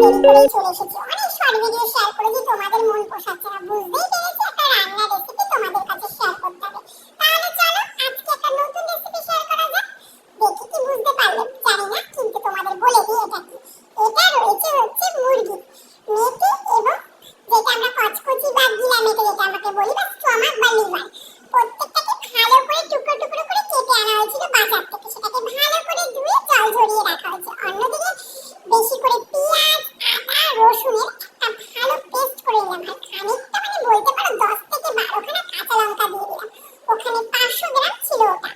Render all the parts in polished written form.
দেরি করেই চলে এসেছি। অনেক শর্ট ভিডিও শেয়ার করেছি, তোমাদের মন পোষাচ্ছে না, বুঝতেই পেরেছি একটা রান্নার রেসিপি তোমাদের কাছে শেয়ার করতে হবে। তাহলে চলো আজকে একটা নতুন রেসিপি শেয়ার করা যাক। দেখি কি বুঝতে পারলে জানি না, কিন্তু তোমাদের বলে দিই এটা কি। এটা রয়েছে হচ্ছে মুরগি, মেথি এবং যেটা আমরা কচকচি বা গিলা মেথি যেটা আমাকে বলি, বা স্টমাক বা লিভার, প্রত্যেকটাকে ভালো করে টুকরো টুকরো করে কেটে আনা হয়েছিল বাজার থেকে। সেটাকে ভালো করে ধুয়ে জল ঝরিয়ে রাখা হয়েছে। অন্যদিকে বেশি করে পেঁয়াজ, আদা, রসুনের একটা ভালো পেস্ট করে নিলাম। আর খানিকটা মানে বলতে পারো 10 থেকে 12খানা কাঁচা লঙ্কা দিয়ে দিলাম। ওখানে 500 গ্রাম ছিল ওটা।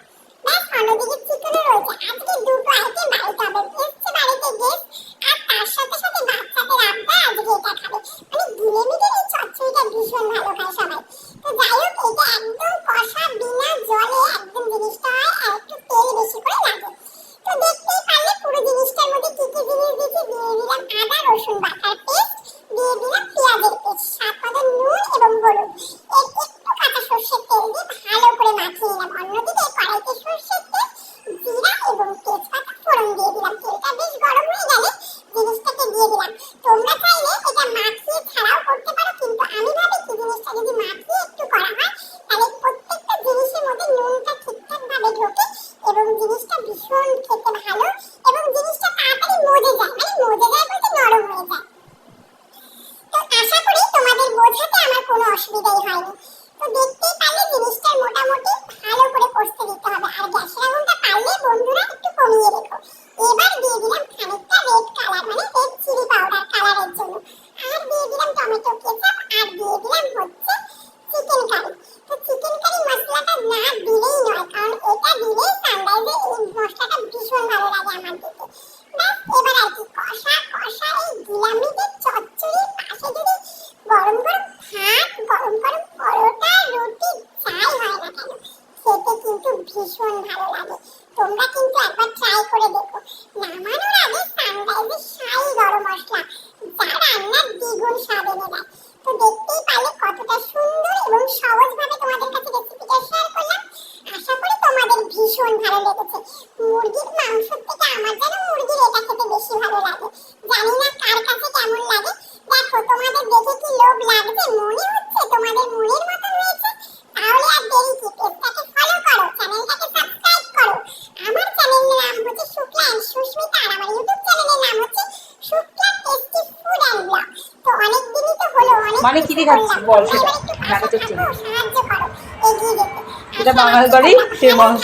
ব্যাস, অন্যদিকে চিকেনও রয়েছে। আজকে দুটো আইটেম বাড়িতে হবে, এসছে বাড়িতে গেস্ট, আর তার সাথে সাথে বাচ্চাদের আবদার আজকে এটা খাবে। মানে গিলে মিলে এই চচ্চড়িটা ভীষণ ভালো খায় সবাই। তো যাই হোক, এটা একদম কষা বিনা জলে একদম জিনিসটা হয়, আর একটু তেল বেশি করে লাগে। তো দেখতেই পারলে পুরো জিনিসটার মধ্যে কি কি জিনিস দিয়েছি। দিয়ে দিলাম আদা রসুন বাটার পেস্ট, দিয়ে দিলাম পেঁয়াজের পেস্ট, স্বাদ মতো নুন এবং হলুদ, একটু কাঁচা সর্ষের তেল দিয়ে ভালো করে মাখিয়ে নিলাম। অন্যদিকে কড়াইতে সর্ষের তেল, জিরা এবং তেজপাতা ফোড়ন দিয়ে দিলাম। তেলটা বেশ গরম হয়ে গেলে জিনিসটাকে দিয়ে দিলাম। তোমরা চাইলে এটা মাখিয়ে ছাড়াও করতে পারো, কিন্তু আমি ভাবি কি জিনিসটা যদি মাখিয়ে একটু করা হয় তাহলে প্রত্যেকটা জিনিসের মধ্যে নুনটা ঠিকঠাক ভাবে ঢোকে এবং জিনিসটা ভীষণ খেতে ভালো এবং জিনিসটা তাড়াতাড়ি মজে যায়। মানে মজে যায় বলতে নরম হয়ে যায়। তো আশা করি তোমাদের বোঝাতে আমার কোনো অসুবিধাই হয়নি। তো দেখতেই পারলে জিনিসটার মোটামুটি ভালো করে কষতে দিতে হবে। আর গ্যাসের আগুনটা পারলে বন্ধুরা একটু কমিয়ে রেখো। এবার দিয়ে দিলাম খানিকটা রেড কালার, মানে রেড চিলি পাউডার কালারের জন্য। আর দিয়ে দিলাম টমেটো কেচাপ, আর দিয়ে দিলাম হচ্ছে চিকেন কারি। তো চিকেন কারি মশলাটা না দিলেই নয়, কারণ এটা দিলে সানরাইজের এই মশলাটা ভীষণ ভালো লাগে আমার দিতে। ব্যাস, এবার আর কি কষা কষা এই গিলামিদের চচ্চড়ির পাশে যদি গরম গরম ভাত, গরম গরম পরোটা, রুটি যাই হয় না কেন, খেতে কিন্তু ভীষণ ভালো লাগে। তোমরা কিন্তু একবার ট্রাই করে দেখো। নামানোর আগে সানরাইজের শাহি গরম মশলা যা রান্নার দ্বিগুণ স্বাদ এনে দেয়। তো দেখতেই পারলে কতটা সুন্দর এবং সহজভাবে তোমাদের কাছে রেসিপিটা শেয়ার করলাম। আশা করি তোমাদের ভীষণ ভালো লেগেছে। মুরগির মাংস থেকে আমার যেন মুরগির এটা খেতে বেশি ভালো লাগে। জানি না কার কাছে কেমন লাগে। দেখো, তোমাদের দেখে কি লোভ লাগছে? মনে হচ্ছে তোমাদের মনের মতো হয়েছে? তাহলে আর দেরি কি, পেজটাকে ফলো করো, চ্যানেলটাকে সাবস্ক্রাইব করো। আমার চ্যানেলের নাম হচ্ছে শুক্লা এন্ড সুস্মিতা, আর আমার ইউটিউব চ্যানেলের নাম হচ্ছে Shukla tasty food and blog. তো অনেক দিনই তো হলো, অনেক মানে কি দিয়ে খাচ্ছিস বল সেটা, সাহায্য করো এগিয়ে যেতে। এটা বাঙাল বাড়ি ফেমাস।